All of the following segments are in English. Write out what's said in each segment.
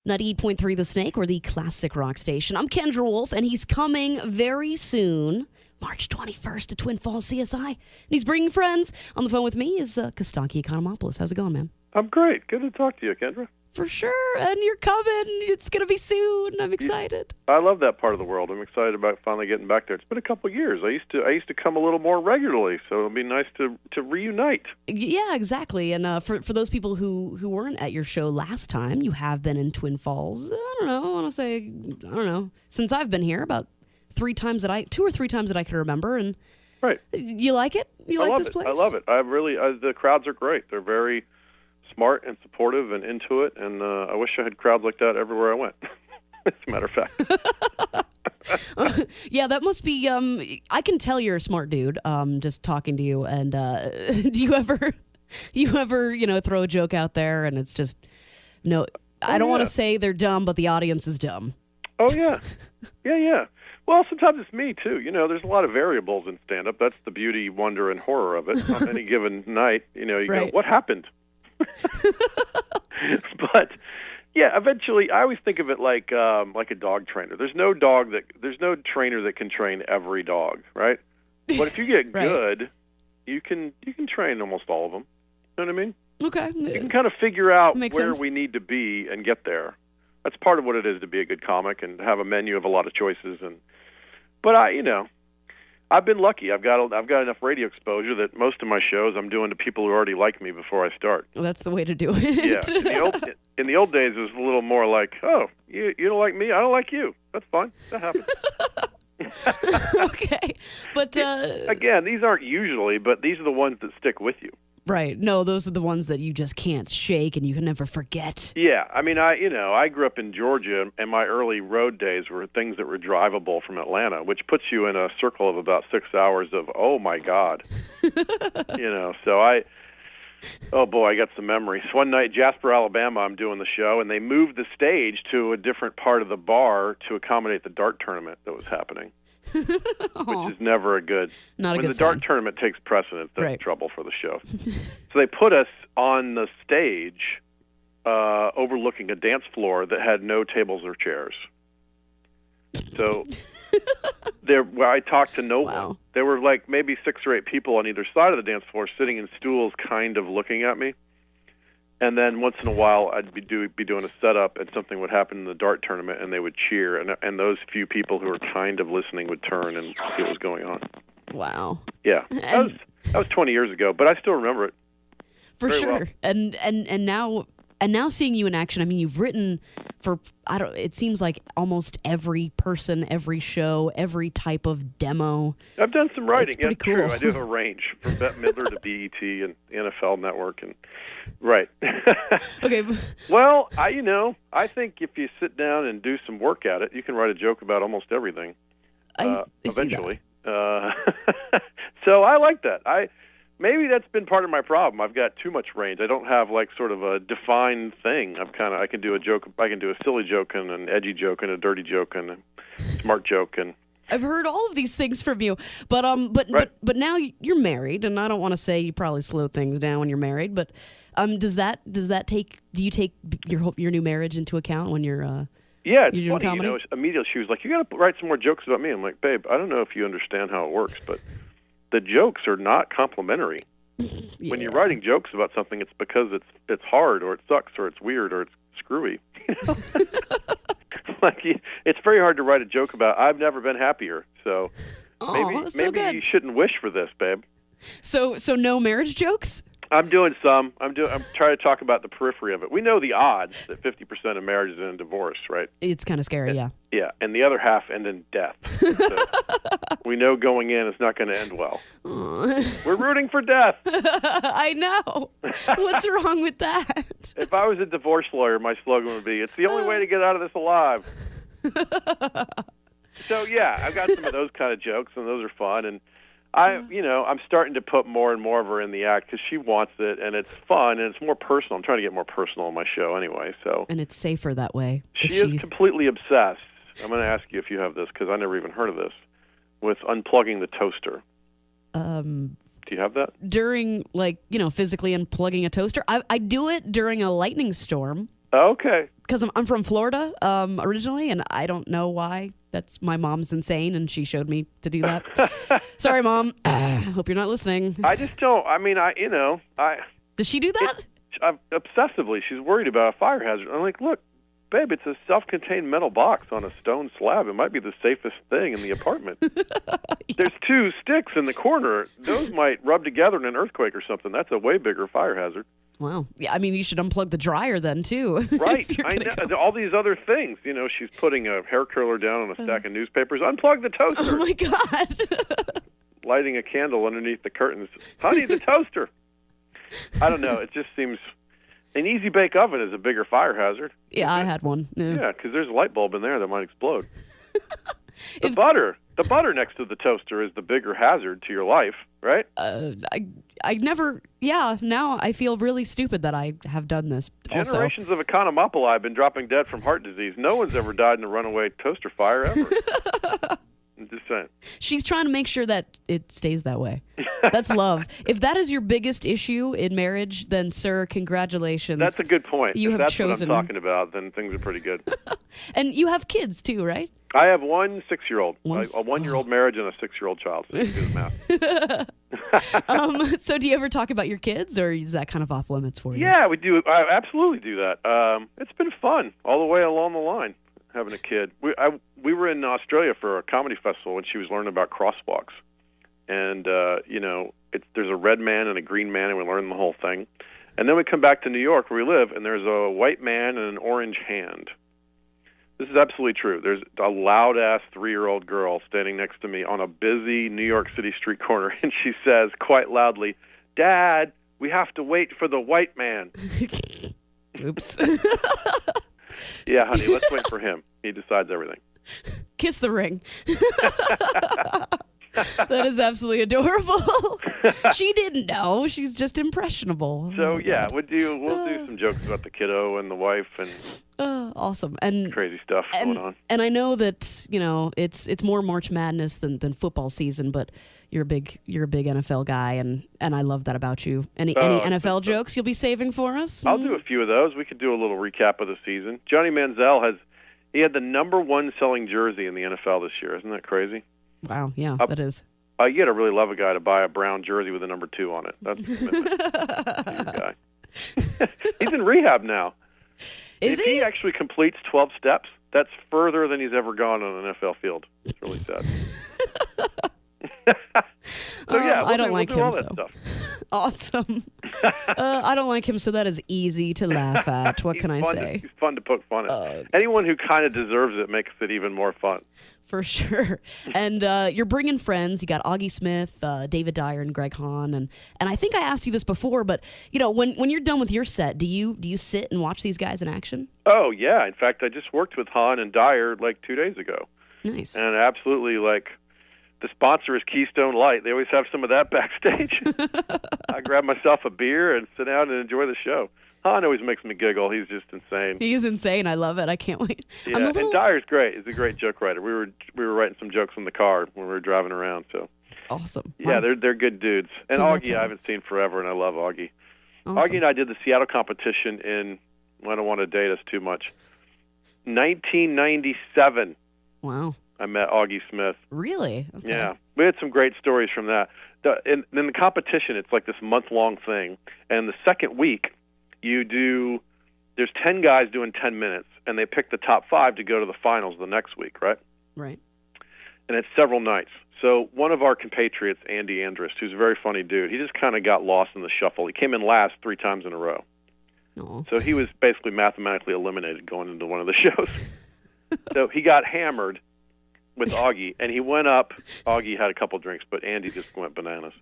98.3 The Snake, or the classic rock station. I'm Kendra Wolf, and he's coming very soon, March 21st, to Twin Falls CSI. And he's bringing friends. On the phone with me is Costaki Economopoulos. How's it going, man? I'm great. Good to talk to you, Kendra. For sure, and you're coming. It's going to be soon. I'm excited. I love that part of the world. I'm excited about finally getting back there. It's been a couple of years. I used to come a little more regularly, so it'll be nice to reunite. Yeah, exactly. And for those people who weren't at your show last time, you have been in Twin Falls. I want to say, since I've been here, about 2 or 3 times that I can remember. And right, you like it? You like this place? I love it. The crowds are great. They're very smart and supportive and into it, and I wish I had crowds like that everywhere I went. As a matter of fact. Yeah, that must be. I can tell you're a smart dude. Just talking to you. And do you ever, throw a joke out there and it's just no? I don't want to say they're dumb, but the audience is dumb. Oh yeah, yeah. Well, sometimes it's me too. There's a lot of variables in stand-up. That's the beauty, wonder, and horror of it. On any given night, you right. go, what happened? But yeah, eventually, I always think of it like a dog trainer. There's no trainer that can train every dog, right? But if you get right. good, you can train almost all of them. You know what I mean? Okay. You can kind of figure out Makes where sense. we need to be and get there. That's part of what it is to be a good comic and have a menu of a lot of choices. But I've been lucky. I've got enough radio exposure that most of my shows I'm doing to people who already like me before I start. Well, that's the way to do it. Yeah. In the old days, it was a little more like, oh, you don't like me, I don't like you. That's fine. That happens. Okay, but again, these aren't usually, but these are the ones that stick with you. Right. No, those are the ones that you just can't shake and you can never forget. Yeah. I mean, I grew up in Georgia, and my early road days were things that were drivable from Atlanta, which puts you in a circle of about 6 hours of, oh, my God. So oh, boy, I got some memories. One night, Jasper, Alabama, I'm doing the show, and they moved the stage to a different part of the bar to accommodate the dart tournament that was happening. Which is never a good. Not a good when the sign. dart tournament takes precedence, that's Right. trouble for the show. So they put us on the stage, overlooking a dance floor that had no tables or chairs. So where I talked to no Wow. one. There were like maybe 6 or 8 people on either side of the dance floor, sitting in stools, kind of looking at me. And then once in a while, I'd be doing a setup, and something would happen in the dart tournament, and they would cheer, and those few people who were kind of listening would turn and see what was going on. Wow. Yeah, that was 20 years ago, but I still remember it. For Very sure. well. And now seeing you in action, I mean, you've written for, it seems like almost every person, every show, every type of demo. I've done some writing. It's pretty cool. True. I do have a range from Bette Midler to BET and NFL Network, and right. Okay. Well, I think if you sit down and do some work at it, you can write a joke about almost everything. I see Eventually. So I like that. Maybe that's been part of my problem. I've got too much range. I don't have like sort of a defined thing. I can do a joke. I can do a silly joke and an edgy joke and a dirty joke and a smart joke. And I've heard all of these things from you, but Right. but now you're married, and I don't want to say you probably slow things down when you're married, but do you take your new marriage into account when you're yeah, it's doing funny. comedy? Immediately she was like, "You got to write some more jokes about me." I'm like, "Babe, I don't know if you understand how it works, but the jokes are not complimentary. Yeah. When you're writing jokes about something, it's because it's hard, or it sucks, or it's weird, or it's screwy." It's very hard to write a joke about, I've never been happier. So that's so maybe good. you shouldn't wish for this, babe. So no marriage jokes? I'm doing some. I'm trying to talk about the periphery of it. We know the odds that 50% of marriages end in divorce, right? It's kind of scary, yeah. Yeah, and the other half end in death. So we know going in it's not going to end well. We're rooting for death. I know. What's wrong with that? If I was a divorce lawyer, my slogan would be, "It's the only way to get out of this alive." So yeah, I've got some of those kind of jokes, and those are fun. And I'm starting to put more and more of her in the act because she wants it, and it's fun, and it's more personal. I'm trying to get more personal on my show anyway. So And it's safer that way. she is completely obsessed. I'm going to ask you if you have this, because I never even heard of this, with unplugging the toaster. Do you have that? During, physically unplugging a toaster? I do it during a lightning storm. Okay. because I'm from Florida originally, and I don't know why. That's my mom's insane, and she showed me to do that. Sorry, Mom. Hope you're not listening. I just don't. I mean, Does she do that? Obsessively, she's worried about a fire hazard. I'm like, look, babe, it's a self-contained metal box on a stone slab. It might be the safest thing in the apartment. There's 2 sticks in the corner. Those might rub together in an earthquake or something. That's a way bigger fire hazard. Wow. Yeah, I mean, you should unplug the dryer then, too. Right. I know. All these other things. You know, she's putting a hair curler down on a stack of newspapers. Unplug the toaster. Oh, my God. Lighting a candle underneath the curtains. Honey, the toaster. I don't know. It just seems... An easy bake oven is a bigger fire hazard. Yeah, I had one. Yeah, because there's a light bulb in there that might explode. The butter next to the toaster is the bigger hazard to your life, right? I never. Yeah, now I feel really stupid that I have done this. Generations of Economopoulos have been dropping dead from heart disease. No one's ever died in a runaway toaster fire ever. I'm just saying. She's trying to make sure that it stays that way. That's love. If that is your biggest issue in marriage, then, sir, congratulations. That's a good point. You have that's chosen. what I'm talking about, then things are pretty good. And you have kids, too, right? I have 1 6-year-old. A 1-year-old marriage and a 6-year-old child. So you do the math. So do you ever talk about your kids, or is that kind of off limits for you? Yeah, we do. I absolutely do that. It's been fun all the way along the line, having a kid. We were in Australia for a comedy festival when she was learning about crosswalks. And, there's a red man and a green man, and we're learning the whole thing. And then we come back to New York, where we live, and there's a white man and an orange hand. This is absolutely true. There's a loud-ass 3-year-old girl standing next to me on a busy New York City street corner, and she says quite loudly, "Dad, we have to wait for the white man." Oops. Yeah, honey, let's wait for him. He decides everything. Kiss the ring. That is absolutely adorable. She didn't know. She's just impressionable. So yeah, we'll do some jokes about the kiddo and the wife and awesome and crazy stuff going on. And I know that it's more March Madness than football season, but you're a big NFL guy, and I love that about you. Any NFL jokes you'll be saving for us? I'll do a few of those. We could do a little recap of the season. Johnny Manziel had the number 1 selling jersey in the NFL this year. Isn't that crazy? Wow, yeah, that is. You got to really love a guy to buy a brown jersey with a number 2 on it. That's a commitment to your guy. He's in rehab now. If he actually completes 12 steps, that's further than he's ever gone on an NFL field. It's really sad. I don't like him, all that so. Stuff. Awesome. I don't like him, so that is easy to laugh at. What can I say? He's fun to poke fun at. Anyone who kind of deserves it makes it even more fun. For sure. And you're bringing friends. You got Augie Smith, David Dyer, and Greg Hahn. And I think I asked you this before, but when you're done with your set, do you sit and watch these guys in action? Oh, yeah. In fact, I just worked with Hahn and Dyer like 2 days ago. Nice. And absolutely, the sponsor is Keystone Light. They always have some of that backstage. I grab myself a beer and sit down and enjoy the show. Hahn always makes me giggle. He's just insane. He's insane. I love it. I can't wait. Yeah, and Dyer's great. He's a great joke writer. We were writing some jokes in the car when we were driving around. So awesome. Yeah, they're good dudes. And so Augie, I haven't seen forever, and I love Augie. Awesome. Augie and I did the Seattle competition in. I don't want to date us too much. 1997. Wow. I met Augie Smith. Really? Okay. Yeah. We had some great stories from that. In the competition, it's like this month-long thing. And the second week, there's 10 guys doing 10 minutes, and they pick the top 5 to go to the finals the next week, right? Right. And it's several nights. So one of our compatriots, Andy Andrist, who's a very funny dude, he just kind of got lost in the shuffle. He came in last 3 times in a row. Aww. So he was basically mathematically eliminated going into one of the shows. So he got hammered with Augie, and he went up. Augie had a couple drinks, but Andy just went bananas.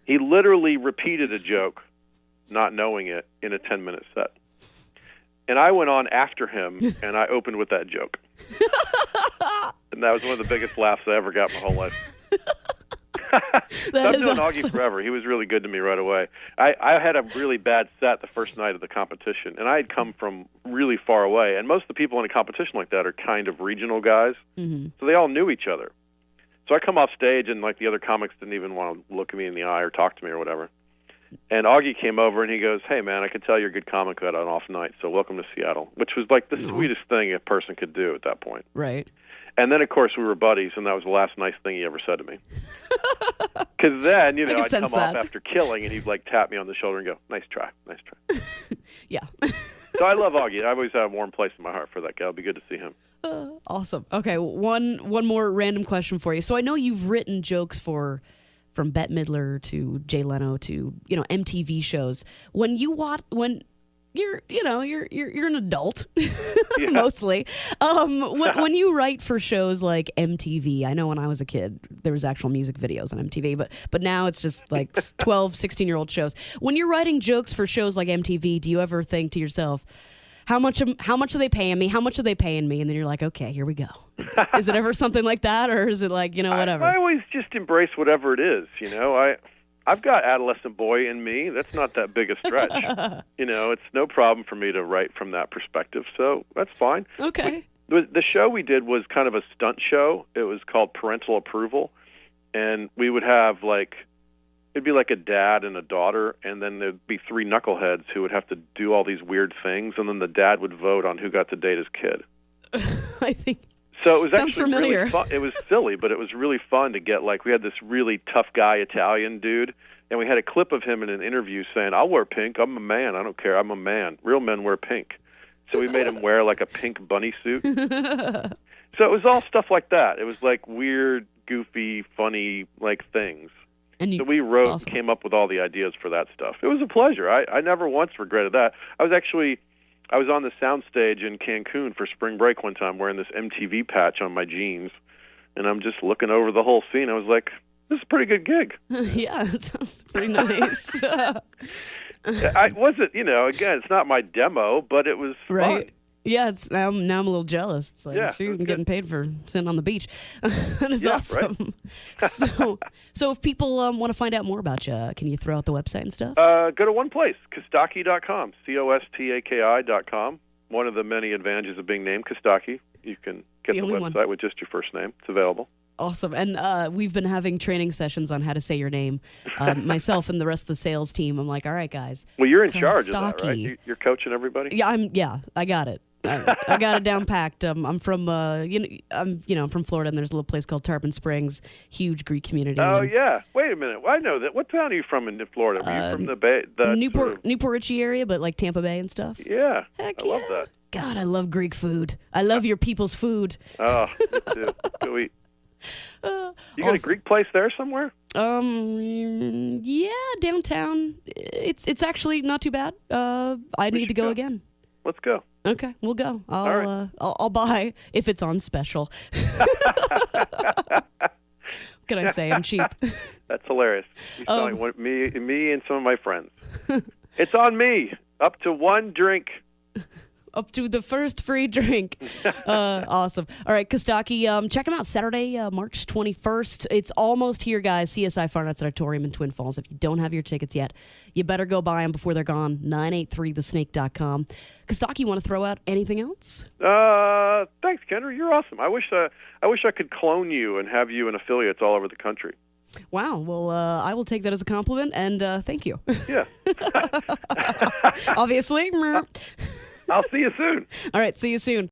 He literally repeated a joke, not knowing it, in a 10-minute set. And I went on after him, and I opened with that joke. And that was one of the biggest laughs I ever got in my whole life. I've known Augie forever. He was really good to me right away. I had a really bad set the first night of the competition, and I had come from really far away. And most of the people in a competition like that are kind of regional guys, so they all knew each other. So I come off stage, and the other comics didn't even want to look at me in the eye or talk to me or whatever. And Augie came over and he goes, "Hey man, I can tell you're a good comic on an off night, so welcome to Seattle," which was like the sweetest thing a person could do at that point. Right. And then, of course, we were buddies, and that was the last nice thing he ever said to me. Because then, I'd come off after killing, and he'd like tap me on the shoulder and go, "Nice try, nice try." Yeah. So I love Augie. I've always had a warm place in my heart for that guy. It'll be good to see him. Awesome. Okay, one more random question for you. So I know you've written jokes from Bette Midler to Jay Leno to MTV shows. When you're an adult mostly. When you write for shows like MTV, I know when I was a kid there was actual music videos on MTV, but now it's just like 12, 16-year-old shows. When you're writing jokes for shows like MTV, do you ever think to yourself, how much are they paying me? How much are they paying me? And then you're like, okay, here we go. Is it ever something like that, or is it like, whatever? I always just embrace whatever it is, I've got adolescent boy in me. That's not that big a stretch. It's no problem for me to write from that perspective, so that's fine. Okay. The show we did was kind of a stunt show. It was called Parental Approval, and we would have it'd be like a dad and a daughter, and then there'd be three knuckleheads who would have to do all these weird things, and then the dad would vote on who got to date his kid. I think. So it was sounds actually familiar. Really fun. It was silly, but it was really fun to get we had this really tough guy Italian dude, and we had a clip of him in an interview saying, "I'll wear pink. I'm a man. I don't care. I'm a man. Real men wear pink." So we made him wear like a pink bunny suit. So it was all stuff like that. It was like weird, goofy, funny things. So we wrote, awesome. Came up with all the ideas for that stuff. It was a pleasure. I never once regretted that. I was on the soundstage in Cancun for spring break one time wearing this MTV patch on my jeans, and I'm just looking over the whole scene. I was like, this is a pretty good gig. Yeah, that sounds pretty nice. I wasn't, again, it's not my demo, but it was right. fun. Yeah, now I'm a little jealous. It's like, shoot, I'm getting paid for sitting on the beach. That is awesome. Right. So if people want to find out more about you, can you throw out the website and stuff? Go to one place, Costaki.com, Costaki.com. One of the many advantages of being named Costaki. You can get the website with just your first name. It's available. Awesome. And we've been having training sessions on how to say your name. Myself and the rest of the sales team, I'm like, all right, guys. Well, you're in charge of that, right? You're coaching everybody? Yeah, I got it. I got it down packed. I'm from I'm from Florida, and there's a little place called Tarpon Springs, huge Greek community. Oh yeah. Wait a minute. I know that. What town are you from in Florida? Are you from the Bay? Newport Richey area, but like Tampa Bay and stuff. Yeah. Heck I love that. God, I love Greek food. I love your people's food. Oh, me too. Go eat. You got a Greek place there somewhere? Yeah, downtown. It's actually not too bad. I need to go again. Let's go. Okay, we'll go. Right. I'll buy if it's on special. What can I say? I'm cheap. That's hilarious. You're selling me and some of my friends. It's on me. Up to one drink. Up to the first free drink. Awesome. All right, Costaki, check them out Saturday, March 21st. It's almost here, guys. CSI Far Nuts Auditorium in Twin Falls. If you don't have your tickets yet, you better go buy them before they're gone. 983thesnake.com. Costaki, want to throw out anything else? Thanks, Kendra. You're awesome. I wish I could clone you and have you in affiliates all over the country. Wow. Well, I will take that as a compliment, and thank you. Yeah. Obviously. I'll see you soon. All right. See you soon.